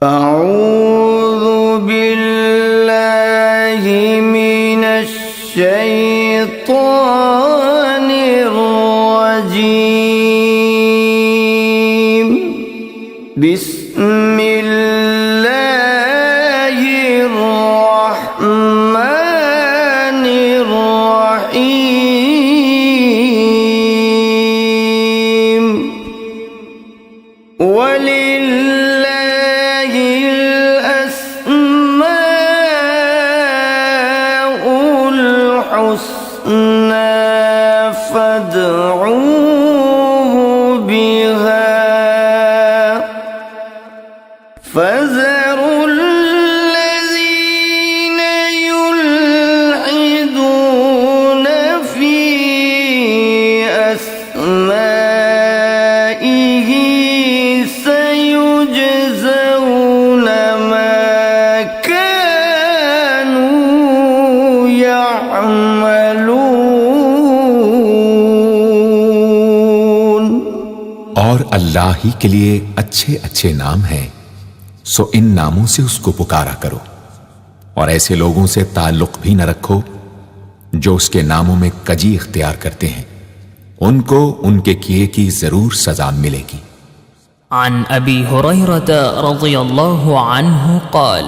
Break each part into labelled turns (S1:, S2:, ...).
S1: اعوذ باللہ من الشیطان الرجیم بسم اللہ الرحمن الرحیم فادعوه بها فذروا الذين يلحدون في أسمائه سيجزون ما كانوا يعملون۔
S2: اور اللہ ہی کے لیے اچھے اچھے نام ہیں، سو ان ناموں سے اس کو پکارا کرو، اور ایسے لوگوں سے تعلق بھی نہ رکھو جو اس کے ناموں میں کجی اختیار کرتے ہیں، ان کو ان کے کیے کی ضرور سزا ملے گی۔
S3: عن ابی ہریرہ رضی اللہ عنہ قال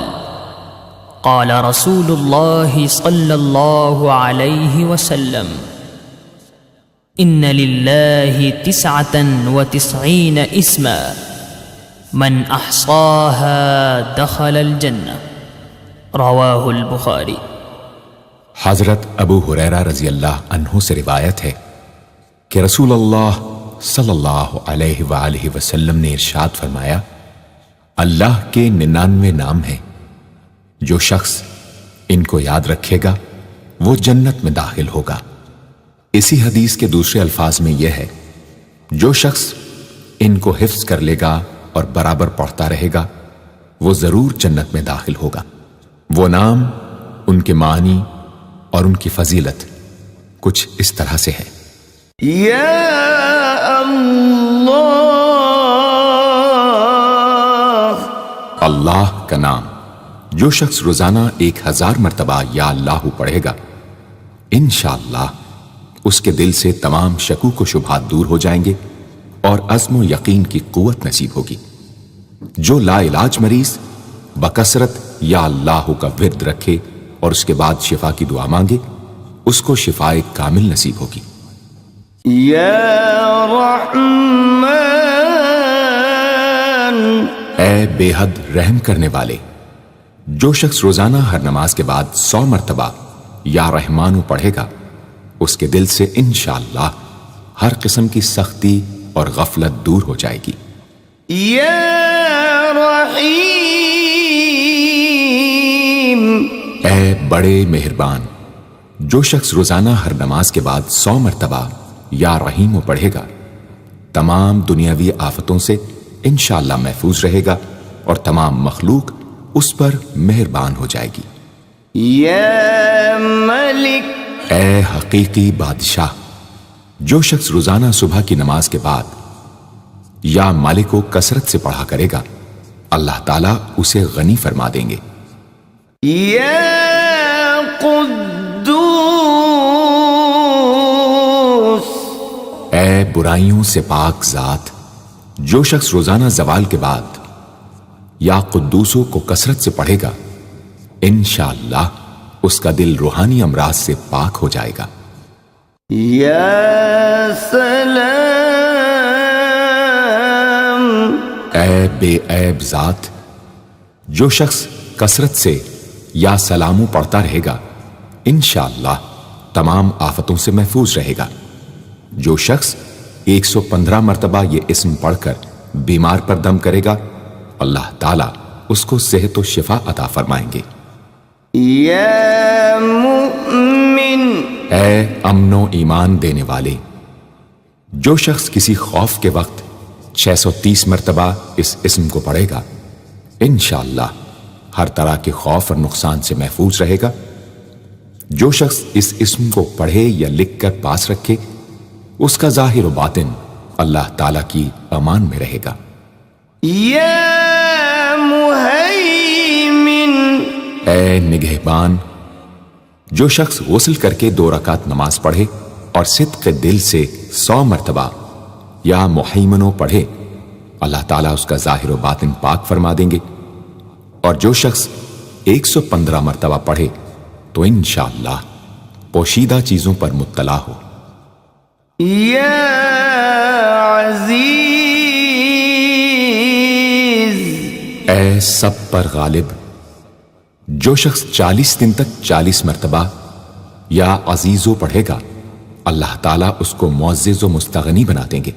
S3: قال رسول اللہ صلی اللہ علیہ وسلم ان للہ 99 اسما من احصاها دخل الجنہ، رواہ البخاری۔
S2: حضرت ابو ہریرہ رضی اللہ عنہ سے روایت ہے کہ رسول اللہ صلی اللہ علیہ وآلہ وسلم نے ارشاد فرمایا، اللہ کے 99 نام ہیں، جو شخص ان کو یاد رکھے گا وہ جنت میں داخل ہوگا۔ اسی حدیث کے دوسرے الفاظ میں یہ ہے، جو شخص ان کو حفظ کر لے گا اور برابر پڑھتا رہے گا وہ ضرور جنت میں داخل ہوگا۔ وہ نام، ان کے معنی اور ان کی فضیلت کچھ اس طرح سے ہے۔
S1: یا اللہ،
S2: اللہ کا نام جو شخص روزانہ 1000 مرتبہ یا اللہ پڑھے گا، انشاءاللہ اس کے دل سے تمام شکوک و شبہات دور ہو جائیں گے اور عزم و یقین کی قوت نصیب ہوگی۔ جو لا علاج مریض بکثرت یا اللہ کا ورد رکھے اور اس کے بعد شفا کی دعا مانگے، اس کو شفائے کامل نصیب ہوگی۔
S1: یا رحمان،
S2: اے بے حد رحم کرنے والے، جو شخص روزانہ ہر نماز کے بعد 100 مرتبہ یا رحمانو پڑھے گا، اس کے دل سے انشاءاللہ ہر قسم کی سختی اور غفلت دور ہو جائے گی۔
S1: یا رحیم،
S2: اے بڑے مہربان، جو شخص روزانہ ہر نماز کے بعد 100 مرتبہ یا رحیمو پڑھے گا، تمام دنیاوی آفتوں سے انشاءاللہ محفوظ رہے گا اور تمام مخلوق اس پر مہربان ہو جائے گی۔
S1: یا ملک،
S2: اے حقیقی بادشاہ، جو شخص روزانہ صبح کی نماز کے بعد یا مالک کو کثرت سے پڑھا کرے گا، اللہ تعالیٰ اسے غنی فرما دیں گے۔
S1: یا قدوس،
S2: اے برائیوں سے پاک ذات، جو شخص روزانہ زوال کے بعد یا قدوسوں کو کثرت سے پڑھے گا، انشاءاللہ اس کا دل روحانی امراض سے پاک ہو جائے گا۔
S1: یا سلام،
S2: اے بے عیب ذات، جو شخص کثرت سے یا سلامو پڑھتا رہے گا، انشاءاللہ تمام آفتوں سے محفوظ رہے گا۔ جو شخص 115 مرتبہ یہ اسم پڑھ کر بیمار پر دم کرے گا، اللہ تعالیٰ اس کو صحت و شفا عطا فرمائیں گے۔
S1: یا مؤمن،
S2: اے امن و ایمان دینے والے، جو شخص کسی خوف کے وقت 630 مرتبہ اس اسم کو پڑھے گا، انشاءاللہ ہر طرح کے خوف اور نقصان سے محفوظ رہے گا۔ جو شخص اس اسم کو پڑھے یا لکھ کر پاس رکھے، اس کا ظاہر و باطن اللہ تعالیٰ کی امان میں رہے گا۔
S1: یا مهيمن
S2: اے نگہبان، جو شخص غسل کر کے 2 رکعت نماز پڑھے اور صدق دل سے 100 مرتبہ یا محیمنوں پڑھے، اللہ تعالیٰ اس کا ظاہر و باطن پاک فرما دیں گے۔ اور جو شخص 115 مرتبہ پڑھے تو انشاءاللہ پوشیدہ چیزوں پر مطلع ہو۔
S1: يا عزيز
S2: اے سب پر غالب، جو شخص 40 دن تک 40 مرتبہ یا عزیزو پڑھے گا، اللہ تعالیٰ اس کو معزز و مستغنی بنا دیں گے۔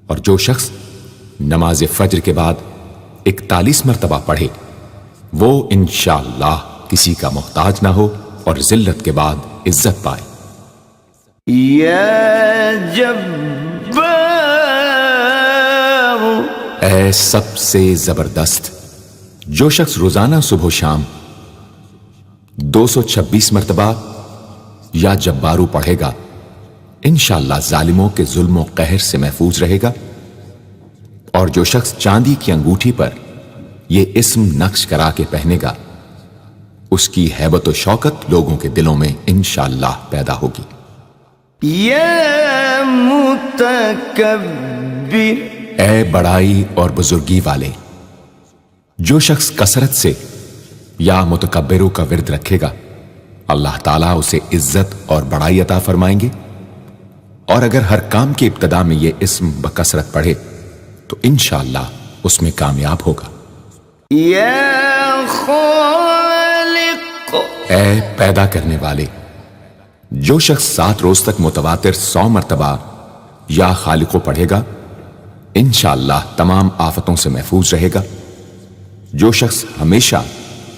S2: اور جو شخص نماز فجر کے بعد 41 مرتبہ پڑھے، وہ انشاءاللہ کسی کا محتاج نہ ہو اور ذلت کے بعد عزت پائے۔
S1: يا جبار
S2: اے سب سے زبردست، جو شخص روزانہ صبح و شام 226 مرتبہ یا جبارو پڑھے گا، انشاءاللہ ظالموں کے ظلم و قہر سے محفوظ رہے گا۔ اور جو شخص چاندی کی انگوٹھی پر یہ اسم نقش کرا کے پہنے گا، اس کی ہیبت و شوکت لوگوں کے دلوں میں انشاءاللہ پیدا ہوگی۔
S1: يا متكبر
S2: اے بڑائی اور بزرگی والے، جو شخص کثرت سے یا متکبروں کا ورد رکھے گا، اللہ تعالیٰ اسے عزت اور بڑائی عطا فرمائیں گے۔ اور اگر ہر کام کی ابتدا میں یہ اسم بکثرت پڑھے تو انشاءاللہ اس میں کامیاب ہوگا۔
S1: يا خالق
S2: اے پیدا کرنے والے، جو شخص 7 روز تک متواتر 100 مرتبہ یا خالقو پڑھے گا، انشاءاللہ تمام آفتوں سے محفوظ رہے گا۔ جو شخص ہمیشہ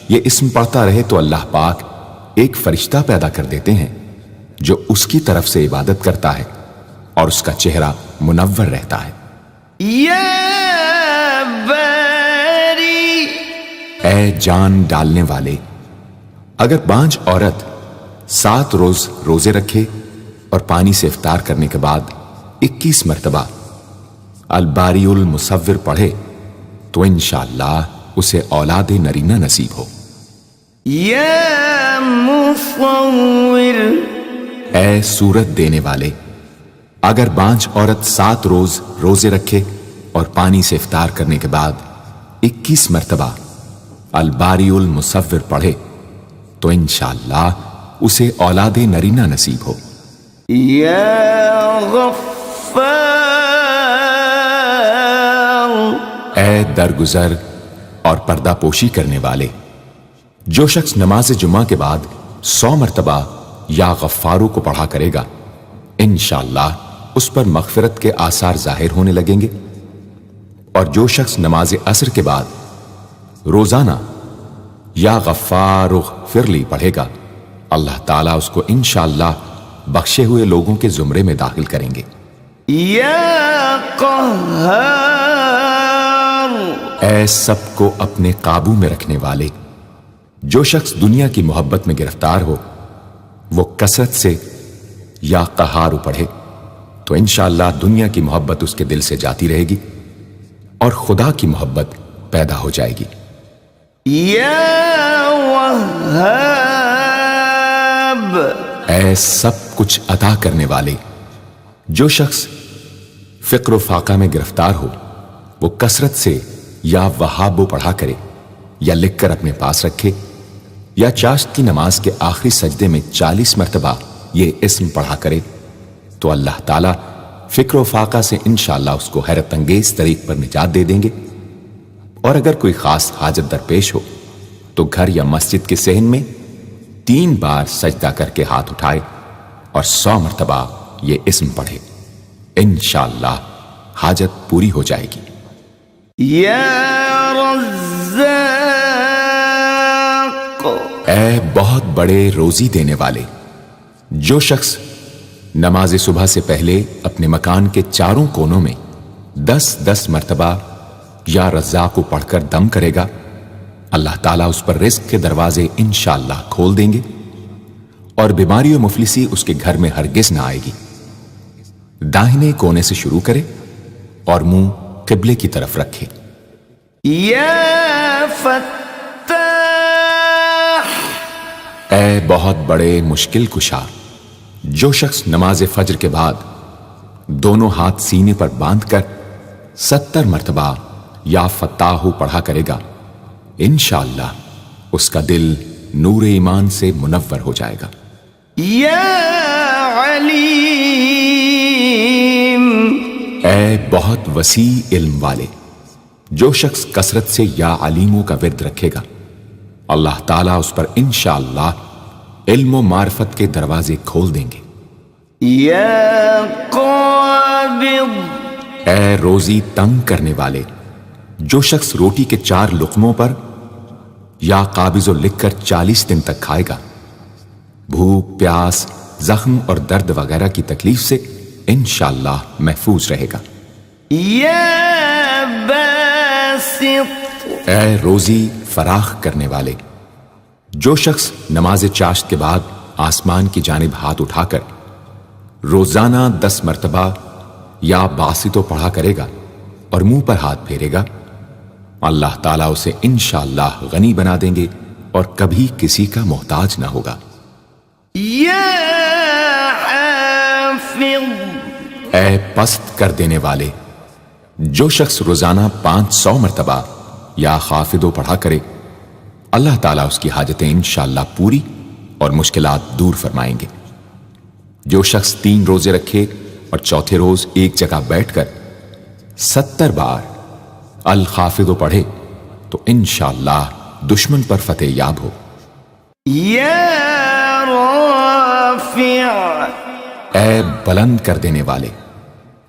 S2: یہ اسم پڑھتا رہے تو اللہ پاک ایک فرشتہ پیدا کر دیتے ہیں جو اس کی طرف سے عبادت کرتا ہے اور اس کا چہرہ منور رہتا ہے۔
S1: يا باري
S2: اے جان ڈالنے والے، اگر بانج عورت 7 روز روزے رکھے اور پانی سے افطار کرنے کے بعد 21 مرتبہ الباری المصور پڑھے تو انشاءاللہ اسے اولاد نرینہ نصیب ہو۔
S1: يا مصور
S2: اے صورت دینے والے، اگر بانج عورت 7 روز روزے رکھے اور پانی سے افطار کرنے کے بعد 21 مرتبہ الباری المصور پڑھے تو انشاءاللہ اسے اولاد نرینہ نصیب ہو۔
S1: يا غفار
S2: اے درگزر اور پردہ پوشی کرنے والے، جو شخص نماز جمعہ کے بعد 100 مرتبہ یا غفارو کو پڑھا کرے گا، انشاءاللہ اس پر مغفرت کے آثار ظاہر ہونے لگیں گے۔ اور جو شخص نماز عصر کے بعد روزانہ یا غفار اغفر لی پڑھے گا، اللہ تعالیٰ اس کو انشاءاللہ بخشے ہوئے لوگوں کے زمرے میں داخل کریں گے۔
S1: يا قهار
S2: اے سب کو اپنے قابو میں رکھنے والے، جو شخص دنیا کی محبت میں گرفتار ہو وہ کثرت سے یا قہارو پڑھے تو انشاءاللہ دنیا کی محبت اس کے دل سے جاتی رہے گی اور خدا کی محبت پیدا ہو جائے گی۔
S1: يا وهاب
S2: اے سب کچھ عطا کرنے والے، جو شخص فقر و فاقہ میں گرفتار ہو وہ کثرت سے یا وہابو پڑھا کرے یا لکھ کر اپنے پاس رکھے یا چاشت کی نماز کے آخری سجدے میں 40 مرتبہ یہ اسم پڑھا کرے تو اللہ تعالیٰ فکر و فاقہ سے انشاءاللہ اس کو حیرت انگیز طریق پر نجات دے دیں گے۔ اور اگر کوئی خاص حاجت درپیش ہو تو گھر یا مسجد کے صحن میں 3 بار سجدہ کر کے ہاتھ اٹھائے اور 100 مرتبہ یہ اسم پڑھے، انشاءاللہ حاجت پوری ہو جائے گی۔
S1: يا رزاق
S2: اے بہت بڑے روزی دینے والے، جو شخص نماز صبح سے پہلے اپنے مکان کے چاروں کونوں میں 10-10 مرتبہ یا رزاق کو پڑھ کر دم کرے گا، اللہ تعالیٰ اس پر رزق کے دروازے انشاءاللہ کھول دیں گے اور بیماری و مفلسی اس کے گھر میں ہرگز نہ آئے گی۔ داہنے کونے سے شروع کرے اور منہ قبلے کی طرف رکھے۔
S1: یا فتاح،
S2: اے بہت بڑے مشکل کشا، جو شخص نماز فجر کے بعد دونوں ہاتھ سینے پر باندھ کر 70 مرتبہ یا فتاح پڑھا کرے گا، انشاءاللہ اس کا دل نور ایمان سے منور ہو جائے گا۔
S1: یا علیم،
S2: اے بہت وسیع علم والے، جو شخص کثرت سے یا علیموں کا ورد رکھے گا، اللہ تعالیٰ اس پر انشاءاللہ علم و معرفت کے دروازے کھول دیں گے۔
S1: یا قابض،
S2: اے روزی تنگ کرنے والے، جو شخص روٹی کے 4 لقموں پر یا قابض و لکھ کر 40 دن تک کھائے گا، بھوک، پیاس، زخم اور درد وغیرہ کی تکلیف سے انشاءاللہ محفوظ رہے گا۔
S1: یا باسط،
S2: اے روزی فراخ کرنے والے، جو شخص نماز چاشت کے بعد آسمان کی جانب ہاتھ اٹھا کر روزانہ 10 مرتبہ یا باسطو پڑھا کرے گا اور منہ پر ہاتھ پھیرے گا، اللہ تعالیٰ اسے انشاءاللہ غنی بنا دیں گے اور کبھی کسی کا محتاج نہ ہوگا۔
S1: یا حافظ،
S2: اے پست کر دینے والے، جو شخص روزانہ 500 مرتبہ یا خافضو پڑھا کرے، اللہ تعالیٰ اس کی حاجتیں انشاءاللہ پوری اور مشکلات دور فرمائیں گے۔ جو شخص 3 روزے رکھے اور چوتھے روز ایک جگہ بیٹھ کر 70 بار الخافضو پڑھے تو انشاءاللہ دشمن پر فتح یاب ہو۔
S1: یا رافع،
S2: اے بلند کر دینے والے،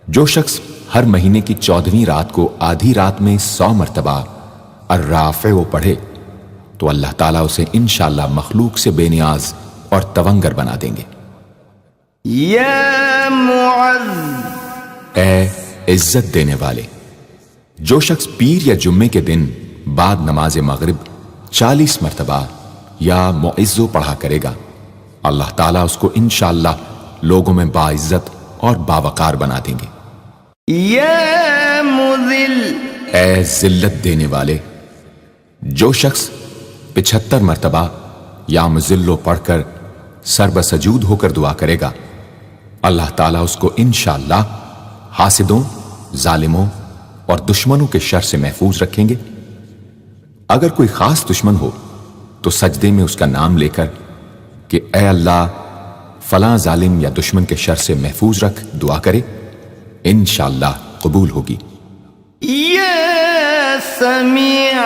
S2: جو شخص ہر مہینے کی 14ویں رات کو آدھی رات میں 100 مرتبہ الرافع پڑھے تو اللہ تعالیٰ اسے انشاءاللہ مخلوق سے بے نیاز اور تونگر بنا دیں گے۔
S1: یا معز،
S2: اے عزت دینے والے، جو شخص پیر یا جمعے کے دن بعد نماز مغرب 40 مرتبہ یا معزو پڑھا کرے گا، اللہ تعالیٰ اس کو انشاءاللہ لوگوں میں باعزت اور باوقار بنا دیں گے۔
S1: یا مذل،
S2: اے ذلت دینے والے، جو شخص 75 مرتبہ یا مذلو پڑھ کر سر بسجود ہو کر دعا کرے گا، اللہ تعالیٰ اس کو انشاءاللہ حاسدوں، ظالموں اور دشمنوں کے شر سے محفوظ رکھیں گے۔ اگر کوئی خاص دشمن ہو تو سجدے میں اس کا نام لے کر کہ اے اللہ فلاں ظالم یا دشمن کے شر سے محفوظ رکھ دعا کرے، انشاءاللہ قبول ہوگی۔
S1: یا سمیع،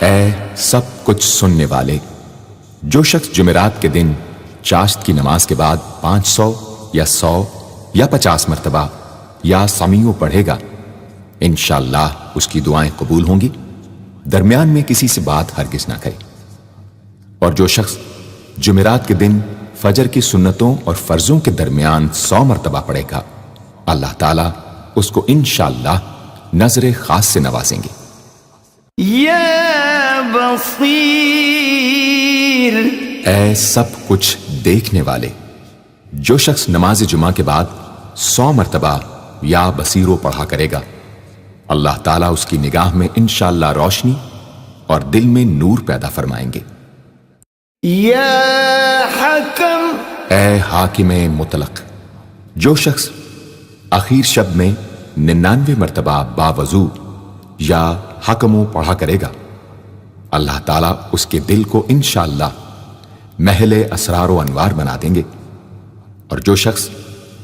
S2: اے سب کچھ سننے والے، جو شخص جمعرات کے دن چاشت کی نماز کے بعد 500 یا 100 یا 50 مرتبہ یا سمیع پڑھے گا، انشاءاللہ اس کی دعائیں قبول ہوں گی، درمیان میں کسی سے بات ہرگز نہ کرے۔ اور جو شخص جمعرات کے دن فجر کی سنتوں اور فرضوں کے درمیان 100 مرتبہ پڑھے گا، اللہ تعالیٰ اس کو انشاءاللہ نظر خاص سے نوازیں گے۔
S1: یا بصیر،
S2: اے سب کچھ دیکھنے والے، جو شخص نماز جمعہ کے بعد 100 مرتبہ یا بصیرو پڑھا کرے گا، اللہ تعالیٰ اس کی نگاہ میں انشاءاللہ روشنی اور دل میں نور پیدا فرمائیں گے۔
S1: یا حکم،
S2: اے حاکم مطلق، جو شخص آخر شب میں 99 مرتبہ باوضو یا حکمو پڑھا کرے گا، اللہ تعالیٰ اس کے دل کو انشاءاللہ محل اسرار و انوار بنا دیں گے۔ اور جو شخص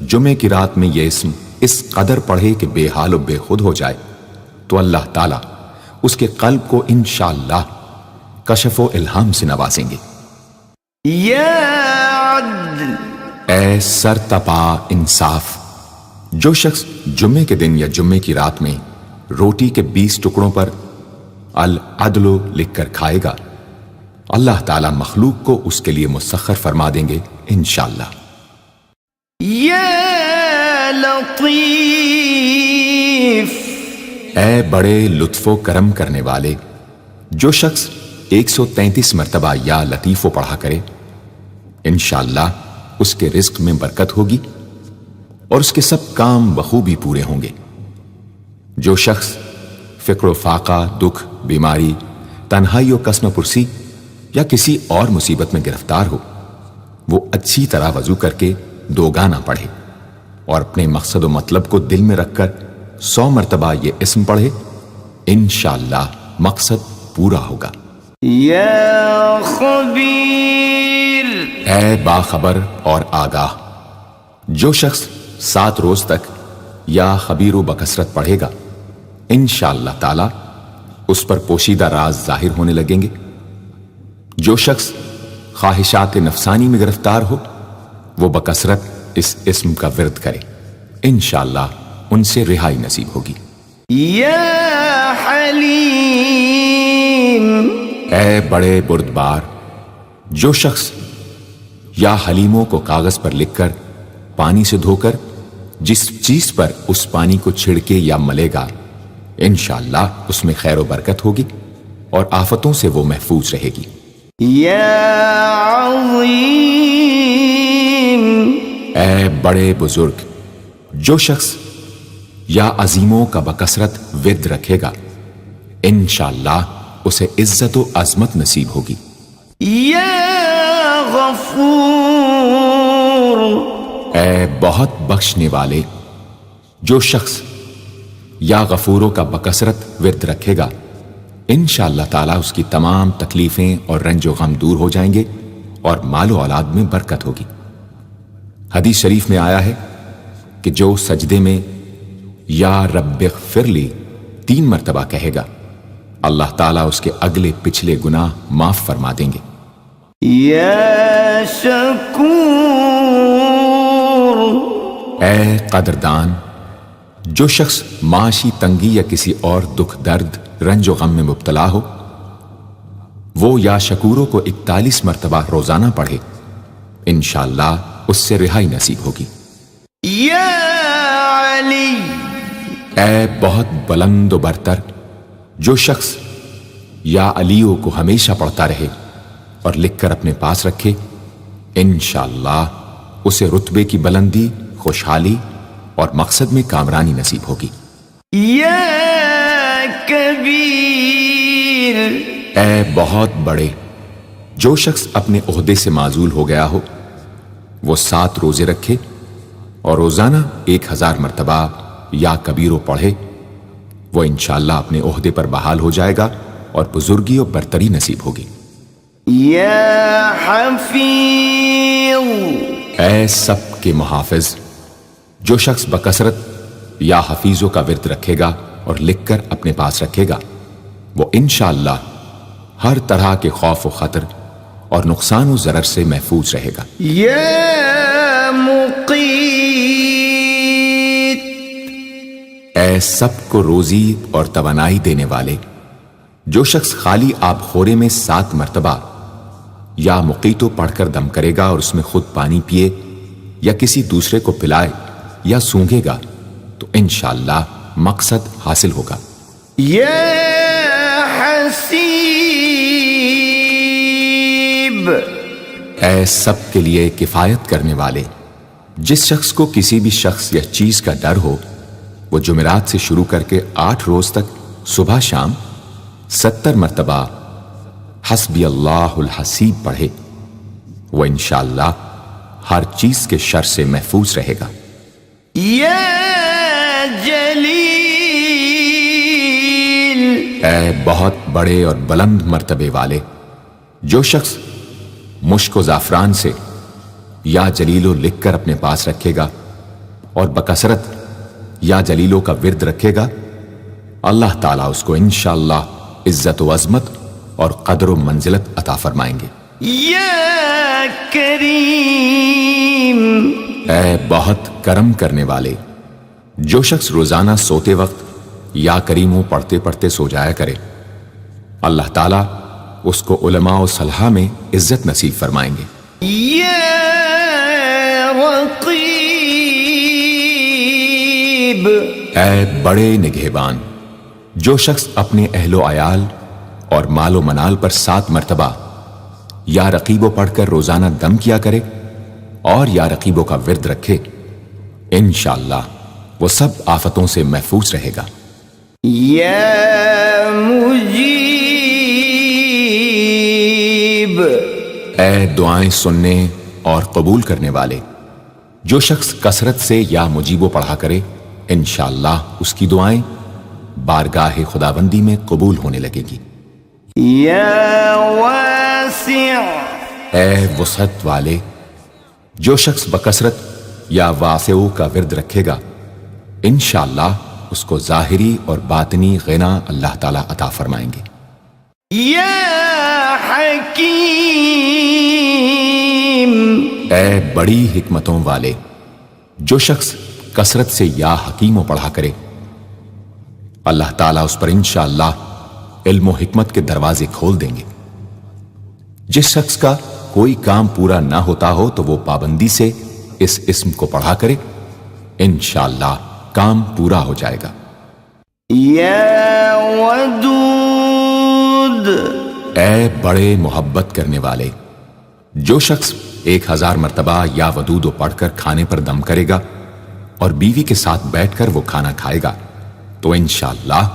S2: جمعے کی رات میں یہ اسم اس قدر پڑھے کہ بے حال و بے خود ہو جائے تو اللہ تعالیٰ اس کے قلب کو انشاءاللہ کشف و الہام سے نوازیں گے۔
S1: یا عدل،
S2: اے سر تپا انصاف، جو شخص جمعے کے دن یا جمعے کی رات میں روٹی کے 20 ٹکڑوں پر العدل لکھ کر کھائے گا، اللہ تعالیٰ مخلوق کو اس کے لیے مسخر فرما دیں گے انشاءاللہ۔
S1: یا لطیف،
S2: اے بڑے لطف و کرم کرنے والے، جو شخص 133 مرتبہ یا لطیفو پڑھا کرے، انشاءاللہ اس کے رزق میں برکت ہوگی اور اس کے سب کام بخوبی پورے ہوں گے۔ جو شخص فقر و فاقہ، دکھ، بیماری، تنہائی و قسم پرسی یا کسی اور مصیبت میں گرفتار ہو، وہ اچھی طرح وضو کر کے 2 گانا پڑھے اور اپنے مقصد و مطلب کو دل میں رکھ کر 100 مرتبہ یہ اسم پڑھے، انشاءاللہ مقصد پورا ہوگا۔
S1: یا خبیر،
S2: اے باخبر اور آگاہ، جو شخص 7 روز تک یا خبیر و بکثرت پڑھے گا، انشاءاللہ تعالی اس پر پوشیدہ راز ظاہر ہونے لگیں گے۔ جو شخص خواہشات نفسانی میں گرفتار ہو، وہ بکثرت اس اسم کا ورد کرے، انشاءاللہ ان سے رہائی نصیب ہوگی۔
S1: یا حلیم،
S2: اے بڑے بردبار، جو شخص یا حلیموں کو کاغذ پر لکھ کر پانی سے دھو کر جس چیز پر اس پانی کو چھڑکے یا ملے گا، انشاءاللہ اس میں خیر و برکت ہوگی اور آفتوں سے وہ محفوظ رہے گی۔
S1: یا عظیم،
S2: اے بڑے بزرگ، جو شخص یا عظیموں کا بکثرت ورد رکھے گا، انشاءاللہ اسے عزت و عظمت نصیب ہوگی۔
S1: یا غفور،
S2: اے بہت بخشنے والے، جو شخص یا غفوروں کا بکثرت ورد رکھے گا، انشاءاللہ تعالیٰ اس کی تمام تکلیفیں اور رنج و غم دور ہو جائیں گے اور مال و اولاد میں برکت ہوگی۔ حدیث شریف میں آیا ہے کہ جو سجدے میں یا رب اغفر لی 3 مرتبہ کہے گا، اللہ تعالیٰ اس کے اگلے پچھلے گناہ معاف فرما دیں گے۔
S1: یا شکور،
S2: اے قدردان، جو شخص معاشی تنگی یا کسی اور دکھ درد رنج و غم میں مبتلا ہو، وہ یا شکوروں کو 41 مرتبہ روزانہ پڑھے، انشاءاللہ اس سے رہائی نصیب ہوگی۔
S1: یا علی،
S2: اے بہت بلند و برتر، جو شخص یا علیوں کو ہمیشہ پڑھتا رہے اور لکھ کر اپنے پاس رکھے، انشاءاللہ اسے رتبے کی بلندی، خوشحالی اور مقصد میں کامرانی نصیب ہوگی۔
S1: یا کبیر،
S2: اے بہت بڑے، جو شخص اپنے عہدے سے معزول ہو گیا ہو، وہ 7 روزے رکھے اور روزانہ 1000 مرتبہ یا کبیرو پڑھے، وہ انشاءاللہ اپنے عہدے پر بحال ہو جائے گا اور بزرگی و برتری نصیب ہوگی۔
S1: یا حفیظ،
S2: اے سب کے محافظ، جو شخص بکثرت یا حفیظوں کا ورد رکھے گا اور لکھ کر اپنے پاس رکھے گا، وہ انشاءاللہ ہر طرح کے خوف و خطر اور نقصان و ضرر سے محفوظ رہے گا۔
S1: یا مقیت،
S2: اے سب کو روزی اور توانائی دینے والے، جو شخص خالی آب خورے میں 7 مرتبہ یا مقیتو پڑھ کر دم کرے گا اور اس میں خود پانی پیے یا کسی دوسرے کو پلائے یا سونگے گا، تو انشاءاللہ مقصد حاصل ہوگا۔
S1: یا حسیب،
S2: اے سب کے لیے کفایت کرنے والے، جس شخص کو کسی بھی شخص یا چیز کا ڈر ہو، وہ جمعرات سے شروع کر کے 8 روز تک صبح شام 70 مرتبہ حسبی اللہ الحسیب پڑھے، وہ انشاءاللہ ہر چیز کے شر سے محفوظ رہے گا۔
S1: یا جلیل،
S2: اے بہت بڑے اور بلند مرتبے والے، جو شخص مشک و زعفران سے یا جلیلو لکھ کر اپنے پاس رکھے گا اور بکثرت یا جلیلوں کا ورد رکھے گا، اللہ تعالیٰ اس کو انشاءاللہ عزت و عظمت اور قدر و منزلت عطا فرمائیں گے۔
S1: یا کریم،
S2: اے بہت کرم کرنے والے، جو شخص روزانہ سوتے وقت یا کریموں پڑھتے پڑھتے سو جایا کرے، اللہ تعالیٰ اس کو علماء و صلحاء میں عزت نصیب فرمائیں گے۔
S1: یا رقیب،
S2: اے بڑے نگہبان، جو شخص اپنے اہل و عیال اور مال و منال پر 7 مرتبہ یا رقیبو پڑھ کر روزانہ دم کیا کرے اور یا رقیبوں کا ورد رکھے، انشاءاللہ وہ سب آفتوں سے محفوظ رہے گا۔
S1: یا مجیب،
S2: اے دعائیں سننے اور قبول کرنے والے، جو شخص کثرت سے یا مجیبو پڑھا کرے انشاءاللہ اس کی دعائیں بارگاہ خداوندی میں قبول ہونے لگے گی۔
S1: یا واسع،
S2: اے وسعت والے، جو شخص بکثرت یا واسعو کا ورد رکھے گا انشاءاللہ اس کو ظاہری اور باطنی غنا اللہ تعالیٰ عطا فرمائیں گے۔
S1: یا حکیم،
S2: اے بڑی حکمتوں والے، جو شخص کثرت سے یا حکیموں پڑھا کرے اللہ تعالیٰ اس پر انشاءاللہ علم و حکمت کے دروازے کھول دیں گے۔ جس شخص کا کوئی کام پورا نہ ہوتا ہو تو وہ پابندی سے اس اسم کو پڑھا کرے انشاءاللہ کام پورا ہو جائے گا۔
S1: یا ودود،
S2: اے بڑے محبت کرنے والے، جو شخص 1000 مرتبہ یا ودود پڑھ کر کھانے پر دم کرے گا اور بیوی کے ساتھ بیٹھ کر وہ کھانا کھائے گا تو انشاءاللہ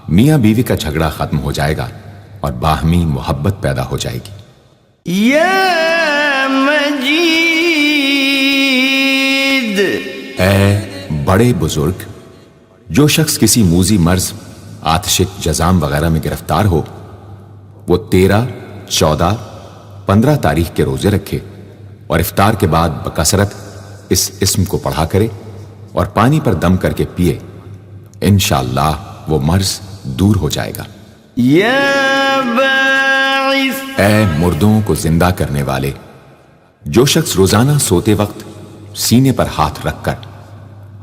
S2: میاں بیوی کا جھگڑا ختم ہو جائے گا اور باہمی محبت پیدا ہو جائے گی۔
S1: یا مجید،
S2: اے بڑے بزرگ، جو شخص کسی موذی مرض، آتشک، جزام وغیرہ میں گرفتار ہو وہ 13، 14، 15 تاریخ کے روزے رکھے اور افطار کے بعد بکثرت اس اسم کو پڑھا کرے اور پانی پر دم کر کے پیے انشاءاللہ وہ مرض دور ہو جائے گا۔
S1: یا باعث،
S2: اے مردوں کو زندہ کرنے والے، جو شخص روزانہ سوتے وقت سینے پر ہاتھ رکھ کر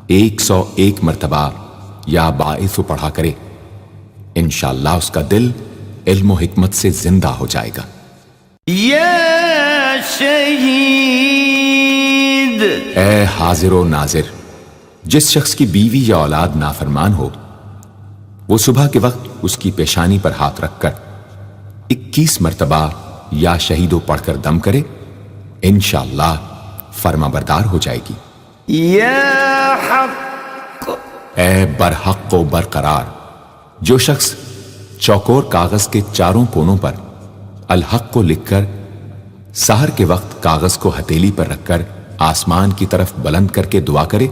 S2: 101 مرتبہ یا باعث پڑھا کرے انشاءاللہ اس کا دل علم و حکمت سے زندہ ہو جائے گا۔
S1: یا شہید،
S2: اے حاضر و ناظر، جس شخص کی بیوی یا اولاد نافرمان ہو وہ صبح کے وقت اس کی پیشانی پر ہاتھ رکھ کر 21 مرتبہ یا شہیدو پڑھ کر دم کرے انشاءاللہ فرما بردار ہو جائے گی۔
S1: یا حق،
S2: اے برحق و برقرار، جو شخص چوکور کاغذ کے چاروں کونوں پر الحق کو لکھ کر سحر کے وقت کاغذ کو ہتھیلی پر رکھ کر آسمان کی طرف بلند کر کے دعا کرے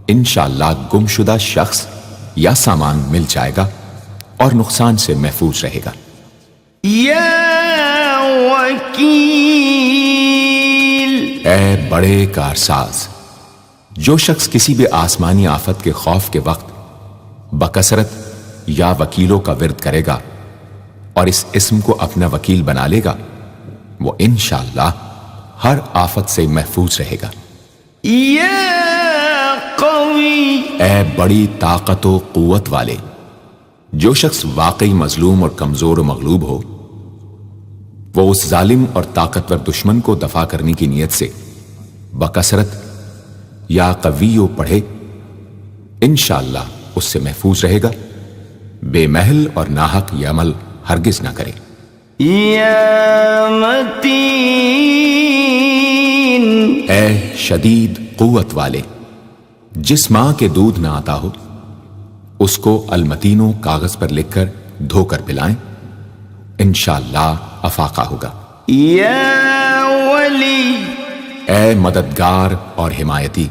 S2: انشاءاللہ گمشدہ شخص یا سامان مل جائے گا اور نقصان سے محفوظ رہے گا۔
S1: یا وکیل،
S2: اے بڑے کارساز، جو شخص کسی بھی آسمانی آفت کے خوف کے وقت بکثرت یا وکیلوں کا ورد کرے گا اور اس اسم کو اپنا وکیل بنا لے گا وہ انشاءاللہ ہر آفت سے محفوظ رہے گا۔
S1: یا قوی،
S2: اے بڑی طاقت و قوت والے، جو شخص واقعی مظلوم اور کمزور و مغلوب ہو وہ اس ظالم اور طاقتور دشمن کو دفاع کرنے کی نیت سے بکثرت یا قویو پڑھے انشاءاللہ اس سے محفوظ رہے گا، بے محل اور ناحق یہ عمل ہرگز نہ کرے۔
S1: یا متین،
S2: اے شدید قوت والے، جس ماں کے دودھ نہ آتا ہو اس کو المتینوں کاغذ پر لکھ کر دھو کر پلائیں انشاءاللہ افاقہ ہوگا۔
S1: یا ولی،
S2: اے مددگار اور حمایتی،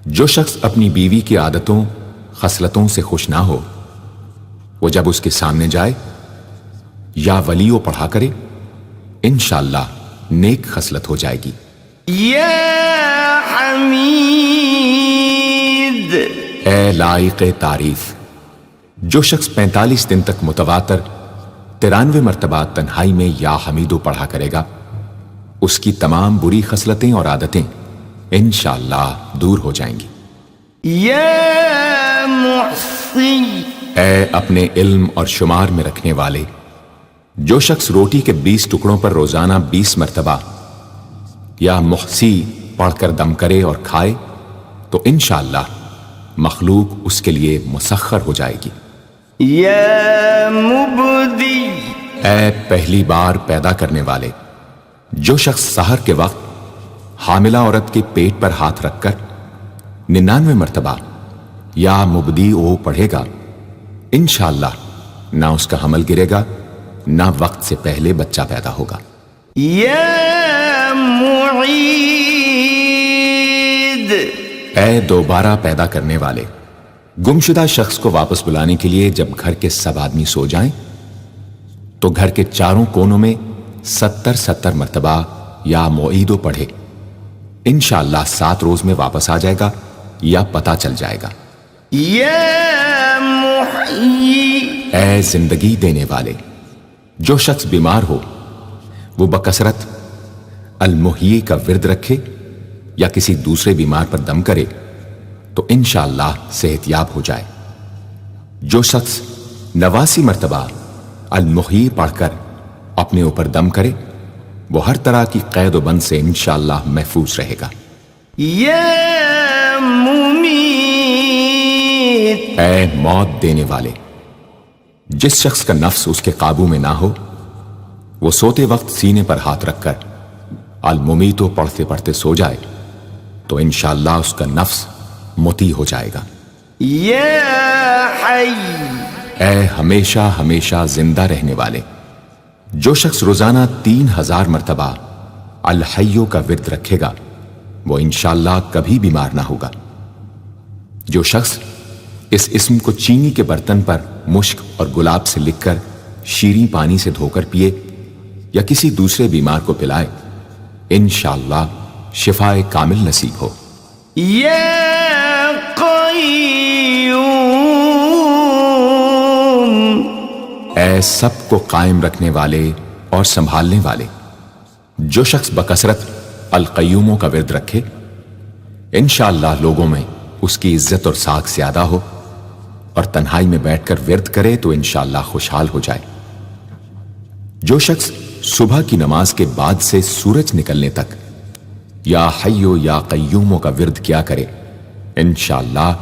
S2: جو شخص اپنی بیوی کی عادتوں خصلتوں سے خوش نہ ہو وہ جب اس کے سامنے جائے یا ولیو پڑھا کرے انشاءاللہ نیک خصلت ہو جائے گی۔
S1: یا حمید،
S2: اے لائق تعریف، جو شخص 45 دن تک متواتر 93 مرتبہ تنہائی میں یا حمیدو پڑھا کرے گا اس کی تمام بری خصلتیں اور عادتیں انشاءاللہ دور ہو جائیں گی۔
S1: یا محصی،
S2: اے اپنے علم اور شمار میں رکھنے والے، جو شخص روٹی کے 20 ٹکڑوں پر روزانہ 20 مرتبہ یا محصی پڑھ کر دم کرے اور کھائے تو انشاءاللہ مخلوق اس کے لیے مسخر ہو جائے گی۔
S1: یا مبدی،
S2: اے پہلی بار پیدا کرنے والے، جو شخص سحر کے وقت حاملہ عورت کے پیٹ پر ہاتھ رکھ کر 99 مرتبہ یا مبدی او پڑھے گا انشاءاللہ نہ اس کا حمل گرے گا نہ وقت سے پہلے بچہ پیدا ہوگا۔
S1: یا معید،
S2: اے دوبارہ پیدا کرنے والے، گمشدہ شخص کو واپس بلانے کے لیے جب گھر کے سب آدمی سو جائیں تو گھر کے چاروں کونوں میں 70 مرتبہ یا معیدو پڑھے، انشاءاللہ 7 روز میں واپس آ جائے گا یا پتہ چل جائے گا۔
S1: یا محیی،
S2: اے زندگی دینے والے، جو شخص بیمار ہو وہ بکثرت المحیی کا ورد رکھے یا کسی دوسرے بیمار پر دم کرے تو انشاءاللہ صحت یاب ہو جائے۔ جو شخص 89 مرتبہ المحیی پڑھ کر اپنے اوپر دم کرے وہ ہر طرح کی قید و بند سے انشاءاللہ محفوظ رہے گا۔
S1: یا ممیت،
S2: اے موت دینے والے، جس شخص کا نفس اس کے قابو میں نہ ہو وہ سوتے وقت سینے پر ہاتھ رکھ کر الممیتو پڑھتے پڑھتے سو جائے تو انشاءاللہ اس کا نفس مطیع ہو جائے گا۔
S1: یا حی،
S2: اے ہمیشہ ہمیشہ زندہ رہنے والے، جو شخص روزانہ 3000 مرتبہ الحیو کا ورد رکھے گا وہ انشاءاللہ کبھی بیمار نہ ہوگا۔ جو شخص اس اسم کو چینی کے برتن پر مشک اور گلاب سے لکھ کر شیریں پانی سے دھو کر پیے یا کسی دوسرے بیمار کو پلائے انشاءاللہ شفائے کامل نصیب ہو۔
S1: یا قیوم،
S2: اے سب کو قائم رکھنے والے اور سنبھالنے والے، جو شخص بکثرت القیوموں کا ورد رکھے انشاءاللہ لوگوں میں اس کی عزت اور ساکھ زیادہ ہو، اور تنہائی میں بیٹھ کر ورد کرے تو انشاءاللہ خوشحال ہو جائے۔ جو شخص صبح کی نماز کے بعد سے سورج نکلنے تک یا حیو یا قیوموں کا ورد کیا کرے انشاءاللہ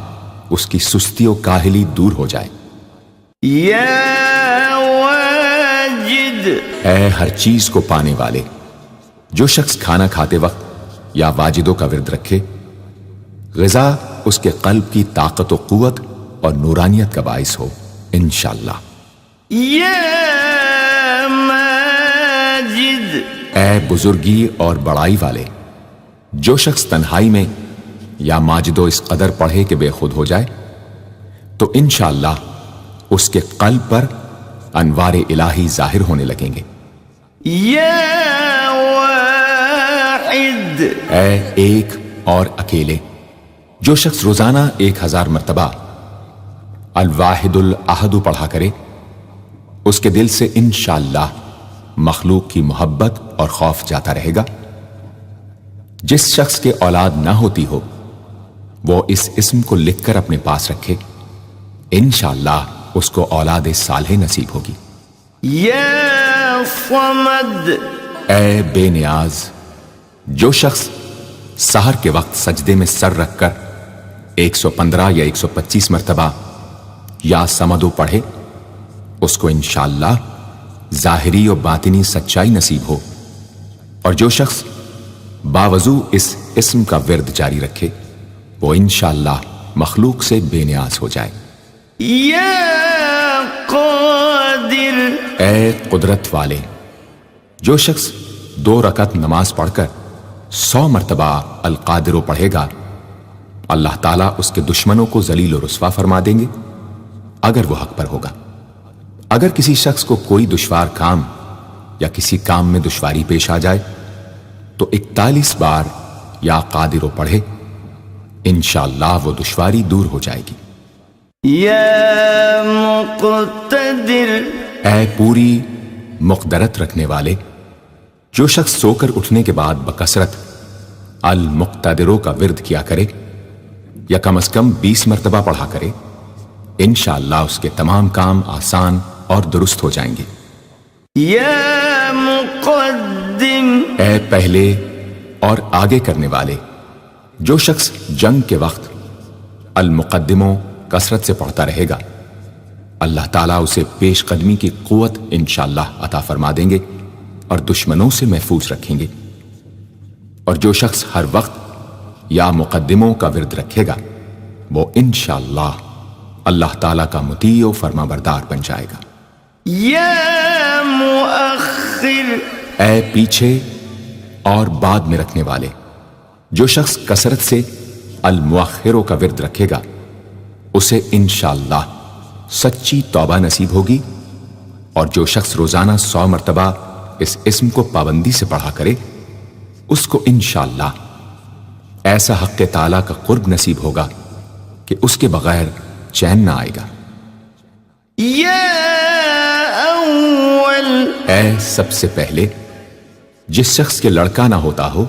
S2: اس کی سستی و کاہلی دور ہو جائے۔
S1: یا واجد،
S2: اے ہر چیز کو پانے والے، جو شخص کھانا کھاتے وقت یا واجدوں کا ورد رکھے غذا اس کے قلب کی طاقت و قوت اور نورانیت کا باعث ہو انشاءاللہ۔
S1: یا ماجد،
S2: اے بزرگی اور بڑائی والے، جو شخص تنہائی میں یا ماجدو اس قدر پڑھے کہ بے خود ہو جائے تو انشاءاللہ اس کے قلب پر انوار الہی ظاہر ہونے لگیں گے۔
S1: یا واحد،
S2: اے ایک اور اکیلے، جو شخص روزانہ 1000 مرتبہ الواحد الاحد پڑھا کرے اس کے دل سے انشاءاللہ مخلوق کی محبت اور خوف جاتا رہے گا۔ جس شخص کے اولاد نہ ہوتی ہو وہ اس اسم کو لکھ کر اپنے پاس رکھے انشاءاللہ اس کو اولاد صالح نصیب ہوگی۔
S1: یا صمد،
S2: اے بے نیاز، جو شخص سحر کے وقت سجدے میں سر رکھ کر 115 یا 125 مرتبہ یا سمدو پڑھے اس کو انشاءاللہ ظاہری و باطنی سچائی نصیب ہو، اور جو شخص باوضو اس اسم کا ورد جاری رکھے وہ انشاءاللہ مخلوق سے بے نیاز ہو جائے۔
S1: یا قادر،
S2: اے قدرت والے، جو شخص 2 رکعت نماز پڑھ کر 100 مرتبہ القادر پڑھے گا اللہ تعالیٰ اس کے دشمنوں کو ذلیل و رسوا فرما دیں گے اگر وہ حق پر ہوگا۔ اگر کسی شخص کو کوئی دشوار کام یا کسی کام میں دشواری پیش آ جائے تو 41 بار یا قادر پڑھے انشاءاللہ وہ دشواری دور ہو جائے گی۔
S1: یا مقتدر،
S2: اے پوری مقدرت رکھنے والے، جو شخص سو کر اٹھنے کے بعد بکثرت المقتدروں کا ورد کیا کرے یا کم از کم 20 مرتبہ پڑھا کرے انشاءاللہ اس کے تمام کام آسان اور درست ہو جائیں گے۔
S1: یا مقدم،
S2: اے پہلے اور آگے کرنے والے، جو شخص جنگ کے وقت المقدموں کثرت سے پڑھتا رہے گا اللہ تعالیٰ اسے پیش قدمی کی قوت انشاءاللہ عطا فرما دیں گے اور دشمنوں سے محفوظ رکھیں گے۔ اور جو شخص ہر وقت یا مقدموں کا ورد رکھے گا وہ انشاءاللہ اللہ تعالیٰ کا مطیع و فرما بردار بن جائے گا۔
S1: یا مؤخر،
S2: اے پیچھے اور بعد میں رکھنے والے، جو شخص کثرت سے المؤخروں کا ورد رکھے گا اسے انشاءاللہ سچی توبہ نصیب ہوگی، اور جو شخص روزانہ 100 مرتبہ اس اسم کو پابندی سے پڑھا کرے اس کو انشاءاللہ ایسا حق تعالیٰ کا قرب نصیب ہوگا کہ اس کے بغیر چین نہ آئے گا۔
S1: یا اول،
S2: اے سب سے پہلے جس شخص کے لڑکا نہ ہوتا ہو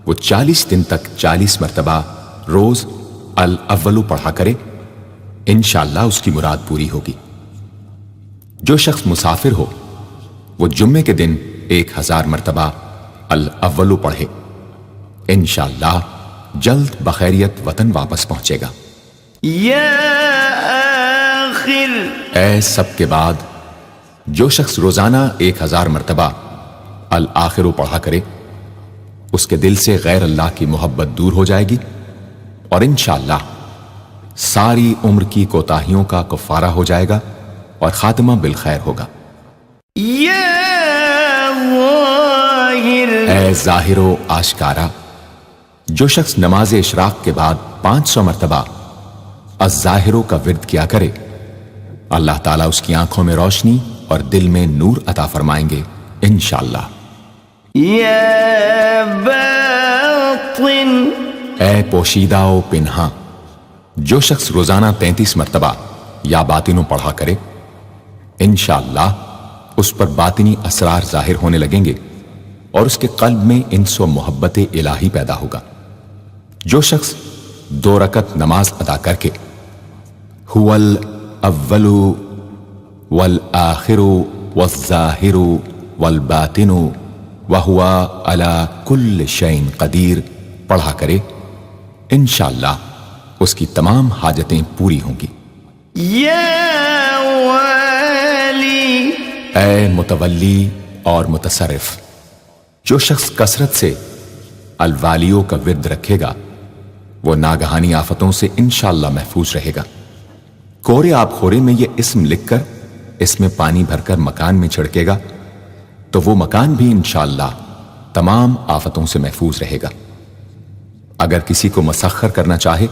S2: وہ 40 دن تک 40 مرتبہ روز الاولو پڑھا کرے، انشاءاللہ اس کی مراد پوری ہوگی۔ جو شخص مسافر ہو وہ جمعے کے دن 1000 مرتبہ الاولو پڑھے، انشاءاللہ جلد بخیریت وطن واپس پہنچے گا۔
S1: یا آخر،
S2: اے سب کے بعد جو شخص روزانہ 1000 مرتبہ الآخرو پڑھا کرے اس کے دل سے غیر اللہ کی محبت دور ہو جائے گی، اور انشاءاللہ ساری عمر کی کوتاہیوں کا کفارہ ہو جائے گا اور خاتمہ بالخیر ہوگا۔
S1: یا ظاہر،
S2: اے ظاہر و آشکارا، جو شخص نماز اشراق کے بعد 500 مرتبہ الظاہرو کا ورد کیا کرے اللہ تعالیٰ اس کی آنکھوں میں روشنی اور دل میں نور عطا فرمائیں گے انشاءاللہ۔
S1: یا باطن،
S2: اے پوشیدہ و پنہاں، جو شخص روزانہ 33 مرتبہ یا باطنوں پڑھا کرے انشاءاللہ اس پر باطنی اسرار ظاہر ہونے لگیں گے اور اس کے قلب میں انس و محبت الہی پیدا ہوگا۔ جو شخص 2 رکعت نماز ادا کر کے هو الاول والآخر والظاہر والباطن وهو على كل شيء قدیر پڑھا کرے انشاءاللہ اس کی تمام حاجتیں پوری ہوں گی۔
S1: یا والی،
S2: اے متولی اور متصرف، جو شخص کثرت سے الوالیوں کا ورد رکھے گا وہ ناگہانی آفتوں سے انشاءاللہ محفوظ رہے گا۔ کورے آب خورے میں یہ اسم لکھ کر اس میں پانی بھر کر مکان میں چھڑکے گا تو وہ مکان بھی انشاءاللہ تمام آفتوں سے محفوظ رہے گا۔ اگر کسی کو مسخر کرنا چاہے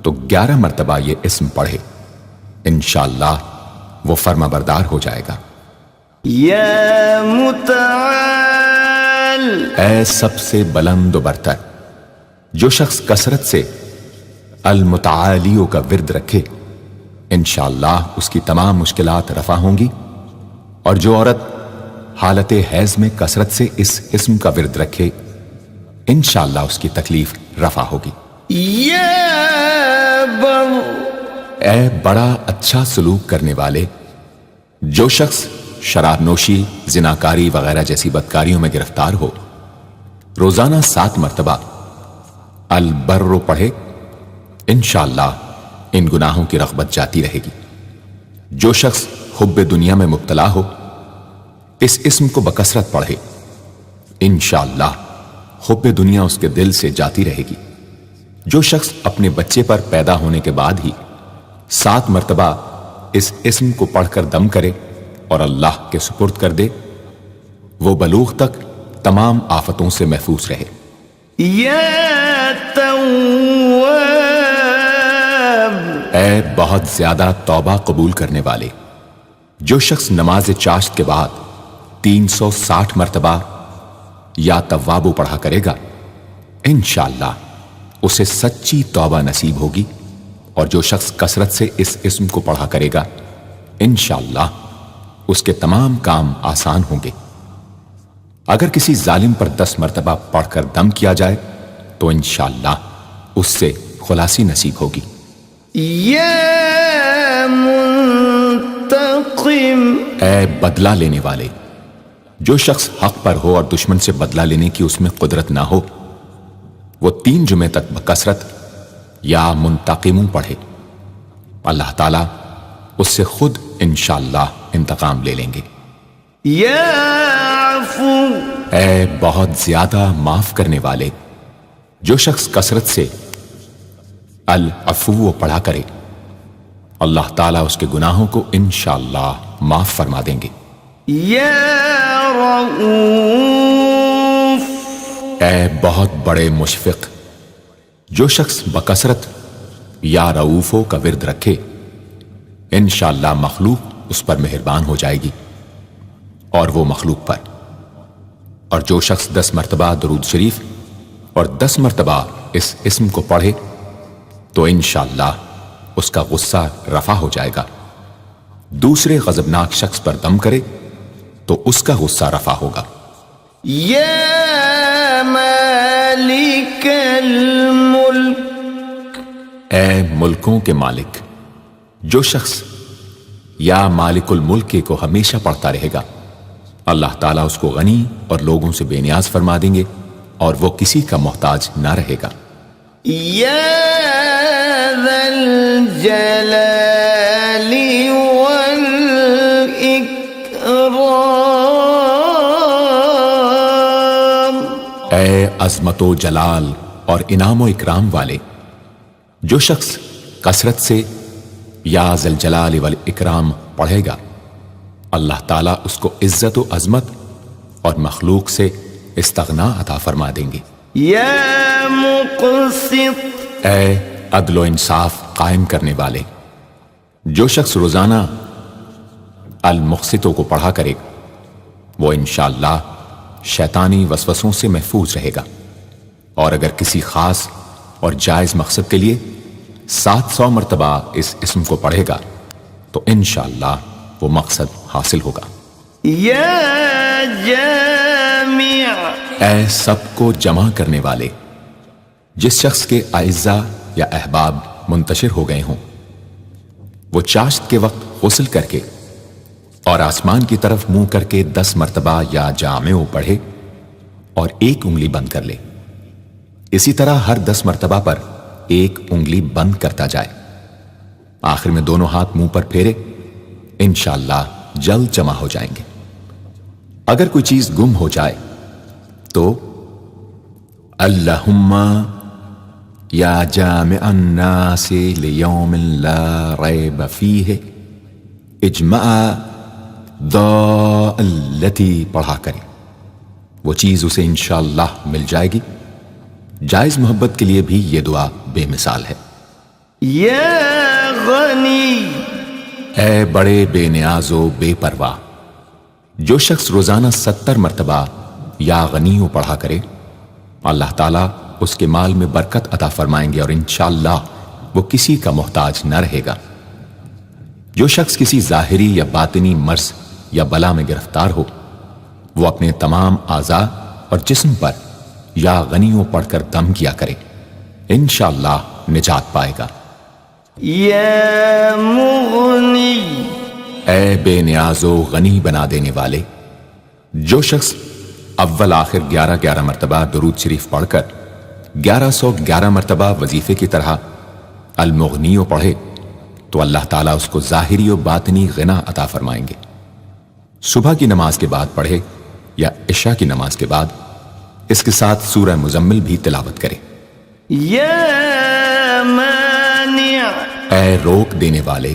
S2: تو 11 مرتبہ یہ اسم پڑھے، انشاءاللہ وہ فرما بردار ہو جائے گا۔
S1: یا متعال،
S2: اے سب سے بلند و برتر، جو شخص کثرت سے المتعالیوں کا ورد رکھے انشاءاللہ اس کی تمام مشکلات رفع ہوں گی، اور جو عورت حالت حیض میں کثرت سے اس اسم کا ورد رکھے انشاءاللہ اس کی تکلیف رفع ہوگی۔
S1: یا بر،
S2: اے بڑا اچھا سلوک کرنے والے، جو شخص شراب نوشی، زناکاری وغیرہ جیسی بدکاریوں میں گرفتار ہو روزانہ 7 مرتبہ البر پڑھے انشاءاللہ ان گناہوں کی رغبت جاتی رہے گی۔ جو شخص حب دنیا میں مبتلا ہو اس اسم کو بکثرت پڑھے انشاءاللہ حب دنیا اس کے دل سے جاتی رہے گی۔ جو شخص اپنے بچے پر پیدا ہونے کے بعد ہی 7 مرتبہ اس اسم کو پڑھ کر دم کرے اور اللہ کے سپرد کر دے وہ بلوغ تک تمام آفتوں سے محفوظ رہے۔
S1: یا تواب،
S2: اے بہت زیادہ توبہ قبول کرنے والے، جو شخص نماز چاشت کے بعد 360 مرتبہ یا توابو پڑھا کرے گا انشاءاللہ اسے سچی توبہ نصیب ہوگی، اور جو شخص کثرت سے اس اسم کو پڑھا کرے گا انشاءاللہ اس کے تمام کام آسان ہوں گے۔ اگر کسی ظالم پر 10 مرتبہ پڑھ کر دم کیا جائے تو انشاءاللہ اس سے خلاصی نصیب ہوگی۔
S1: یا منتقم،
S2: اے بدلہ لینے والے، جو شخص حق پر ہو اور دشمن سے بدلہ لینے کی اس میں قدرت نہ ہو وہ 3 جمعے تک بکثرت یا منتقموں پڑھے، اللہ تعالیٰ اس سے خود انشاءاللہ انتقام لے لیں گے۔
S1: یا عفو،
S2: اے بہت زیادہ معاف کرنے والے، جو شخص کثرت سے العفو پڑھا کرے اللہ تعالیٰ اس کے گناہوں کو انشاءاللہ معاف فرما دیں گے۔
S1: یا رؤوف،
S2: اے بہت بڑے مشفق، جو شخص بکثرت یا رؤوفو کا ورد رکھے انشاءاللہ مخلوق اس پر مہربان ہو جائے گی، اور وہ مخلوق پر۔ اور جو شخص 10 مرتبہ درود شریف اور 10 مرتبہ اس اسم کو پڑھے تو انشاءاللہ اس کا غصہ رفع ہو جائے گا۔ دوسرے غضبناک شخص پر دم کرے تو اس کا غصہ رفع ہوگا۔
S1: یا مالک الملک،
S2: اے ملکوں کے مالک، جو شخص یا مالک الملک کو ہمیشہ پڑھتا رہے گا اللہ تعالیٰ اس کو غنی اور لوگوں سے بے نیاز فرما دیں گے اور وہ کسی کا محتاج نہ رہے گا۔
S1: یا ذا الجلال والاکرام،
S2: اے عظمت و جلال اور انعام و اکرام والے، جو شخص کثرت سے یا ذا الجلال والاکرام پڑھے گا اللہ تعالیٰ اس کو عزت و عظمت اور مخلوق سے استغنا عطا فرما دیں گے۔
S1: یا مقسط،
S2: اے عدل و انصاف قائم کرنے والے، جو شخص روزانہ المقسطوں کو پڑھا کرے وہ انشاءاللہ شیطانی وسوسوں سے محفوظ رہے گا، اور اگر کسی خاص اور جائز مقصد کے لیے 700 مرتبہ اس اسم کو پڑھے گا تو انشاءاللہ وہ مقصد حاصل ہوگا۔
S1: یا جامع،
S2: اے سب کو جمع کرنے والے، جس شخص کے اعزا یا احباب منتشر ہو گئے ہوں وہ چاشت کے وقت غسل کر کے اور آسمان کی طرف منہ کر کے 10 مرتبہ یا جامع پڑھے اور ایک انگلی بند کر لے۔ اسی طرح ہر 10 مرتبہ پر ایک انگلی بند کرتا جائے، آخر میں دونوں ہاتھ منہ پر پھیرے، انشاءاللہ جلد جمع ہو جائیں گے۔ اگر کوئی چیز گم ہو جائے تو اللہم یا جامع الناس لیوم لا ریب فیہ اجمع التی پڑھا کرے، وہ چیز اسے انشاءاللہ مل جائے گی۔ جائز محبت کے لیے بھی یہ دعا بے مثال ہے۔
S1: یا غنی،
S2: اے بڑے بے نیاز و بے پرواہ، جو شخص روزانہ 70 مرتبہ یا غنیوں پڑھا کرے اللہ تعالیٰ اس کے مال میں برکت عطا فرمائیں گے اور انشاءاللہ وہ کسی کا محتاج نہ رہے گا۔ جو شخص کسی ظاہری یا باطنی مرض یا بلا میں گرفتار ہو وہ اپنے تمام اعضاء اور جسم پر یا غنیوں پڑھ کر دم کیا کرے، انشاءاللہ نجات پائے گا۔
S1: یا مغنی،
S2: اے بے نیاز و غنی بنا دینے والے، جو شخص اول آخر 11 مرتبہ درود شریف پڑھ کر 1111 مرتبہ وظیفے کی طرح المغنیوں پڑھے تو اللہ تعالیٰ اس کو ظاہری و باطنی غنا عطا فرمائیں گے۔ صبح کی نماز کے بعد پڑھے یا عشاء کی نماز کے بعد اس کے ساتھ سورہ مزمل بھی تلاوت کرے۔
S1: یا مانع،
S2: اے روک دینے والے،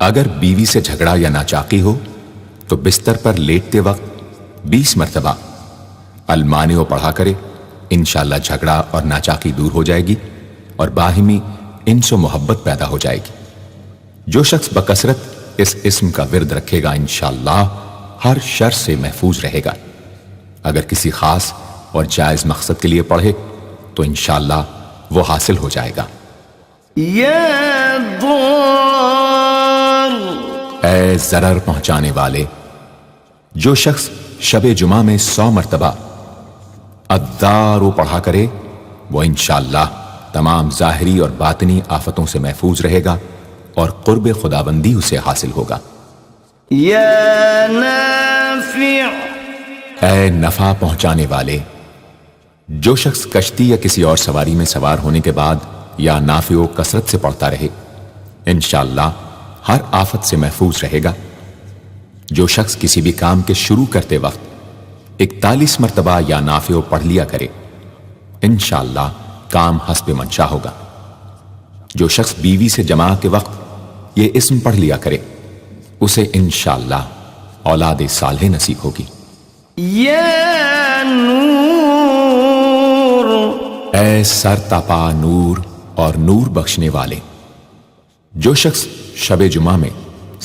S2: اگر بیوی سے جھگڑا یا ناچاقی ہو تو بستر پر لیٹتے وقت 20 مرتبہ المانع پڑھا کرے، انشاءاللہ جھگڑا اور ناچاقی دور ہو جائے گی اور باہمی انس و محبت پیدا ہو جائے گی۔ جو شخص بکثرت اس اسم کا ورد رکھے گا انشاءاللہ ہر شر سے محفوظ رہے گا۔ اگر کسی خاص اور جائز مقصد کے لیے پڑھے تو انشاءاللہ وہ حاصل ہو جائے گا۔
S1: یا ضار،
S2: اے ضرر پہنچانے والے، جو شخص شب جمعہ میں 100 مرتبہ الدار پڑھا کرے وہ انشاءاللہ تمام ظاہری اور باطنی آفتوں سے محفوظ رہے گا اور قرب خداوندی اسے حاصل ہوگا۔
S1: یا نافع،
S2: اے نفع پہنچانے والے، جو شخص کشتی یا کسی اور سواری میں سوار ہونے کے بعد یا نافع و کثرت سے پڑھتا رہے انشاءاللہ ہر آفت سے محفوظ رہے گا۔ جو شخص کسی بھی کام کے شروع کرتے وقت 41 مرتبہ یا نافع پڑھ لیا کرے انشاءاللہ کام حسب منشا ہوگا۔ جو شخص بیوی سے جماع کے وقت یہ اسم پڑھ لیا کرے، اسے انشاءاللہ اولاد صالح نصیب ہوگی۔
S1: یا نور،
S2: اے سر تپا نور اور نور بخشنے والے، جو شخص شب جمعہ میں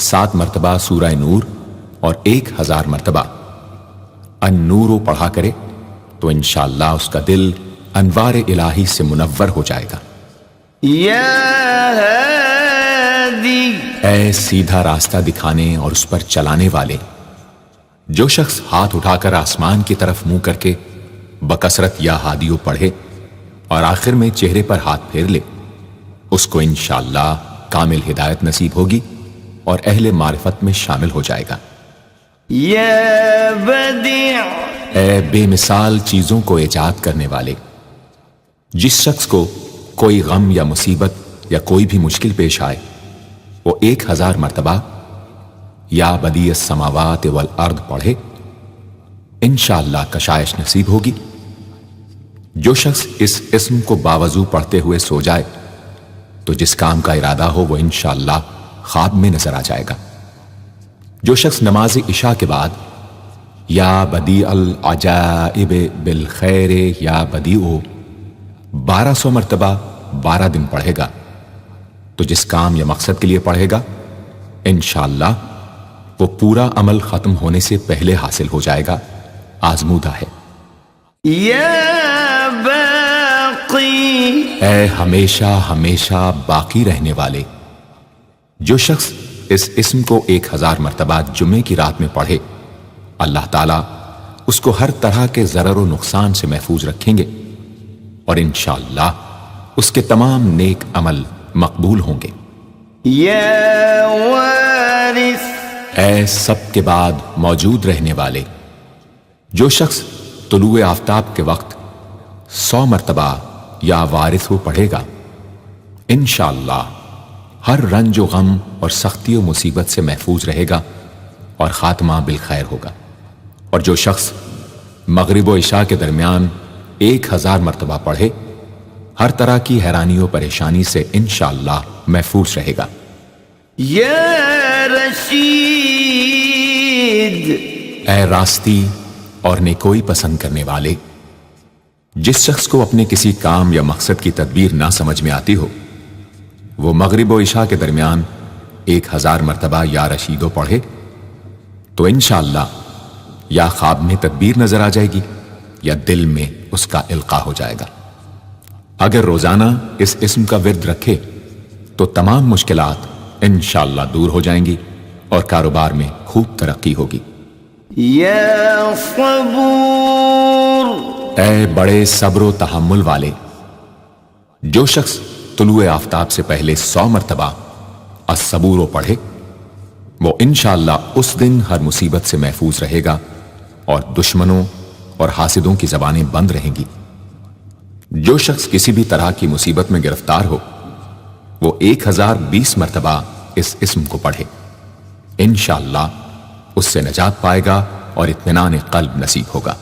S2: 7 مرتبہ سورہ نور اور 1000 مرتبہ النور پڑھا کرے تو انشاءاللہ اس کا دل انوار الہی سے منور ہو جائے گا۔
S1: یا ہادی،
S2: اے سیدھا راستہ دکھانے اور اس پر چلانے والے، جو شخص ہاتھ اٹھا کر آسمان کی طرف منہ کر کے بکثرت یا ہادیو پڑھے اور آخر میں چہرے پر ہاتھ پھیر لے، اس کو انشاءاللہ کامل ہدایت نصیب ہوگی اور اہل معرفت میں شامل ہو جائے گا۔
S1: یا بدیع،
S2: اے بے مثال چیزوں کو ایجاد کرنے والے، جس شخص کو کوئی غم یا مصیبت یا کوئی بھی مشکل پیش آئے وہ 1000 مرتبہ یا بدیع السماوات والارض پڑھے، انشاءاللہ کشائش نصیب ہوگی۔ جو شخص اس اسم کو باوضو پڑھتے ہوئے سو جائے تو جس کام کا ارادہ ہو وہ انشاءاللہ خواب میں نظر آ جائے گا۔ جو شخص نماز عشاء کے بعد یا بدیع العجائب بالخیر یا بدیع 1200 مرتبہ 12 دن پڑھے گا تو جس کام یا مقصد کے لیے پڑھے گا انشاءاللہ وہ پورا عمل ختم ہونے سے پہلے حاصل ہو جائے گا، آزمودہ ہے۔
S1: یا باقی،
S2: اے ہمیشہ ہمیشہ باقی رہنے والے، جو شخص اس اسم کو 1000 مرتبہ جمعے کی رات میں پڑھے اللہ تعالیٰ اس کو ہر طرح کے ضرر و نقصان سے محفوظ رکھیں گے اور انشاءاللہ اس کے تمام نیک عمل مقبول ہوں گے۔
S1: یا وارث،
S2: اے سب کے بعد موجود رہنے والے، جو شخص طلوع آفتاب کے وقت 100 مرتبہ یا وارث ہو پڑھے گا انشاءاللہ ہر رنج و غم اور سختی و مصیبت سے محفوظ رہے گا اور خاتمہ بالخیر ہوگا۔ اور جو شخص مغرب و عشاء کے درمیان 1000 مرتبہ پڑھے ہر طرح کی حیرانی و پریشانی سے انشاءاللہ محفوظ رہے گا۔
S1: یا رشید،
S2: اے راستی اور نیکوئی پسند کرنے والے، جس شخص کو اپنے کسی کام یا مقصد کی تدبیر نہ سمجھ میں آتی ہو وہ مغرب و عشاء کے درمیان 1000 مرتبہ یا رشیدو پڑھے تو انشاءاللہ یا خواب میں تدبیر نظر آ جائے گی یا دل میں اس کا القاء ہو جائے گا۔ اگر روزانہ اس اسم کا ورد رکھے تو تمام مشکلات انشاءاللہ دور ہو جائیں گی اور کاروبار میں خوب ترقی ہوگی۔
S1: یا صبور،
S2: اے بڑے صبر و تحمل والے، جو شخص طلوع آفتاب سے پہلے 100 مرتبہ الصبور پڑھے وہ انشاءاللہ اس دن ہر مصیبت سے محفوظ رہے گا اور دشمنوں اور حاسدوں کی زبانیں بند رہیں گی۔ جو شخص کسی بھی طرح کی مصیبت میں گرفتار ہو وہ 1020 مرتبہ اس اسم کو پڑھے، انشاءاللہ اس سے نجات پائے گا اور اطمینان قلب نصیب ہوگا۔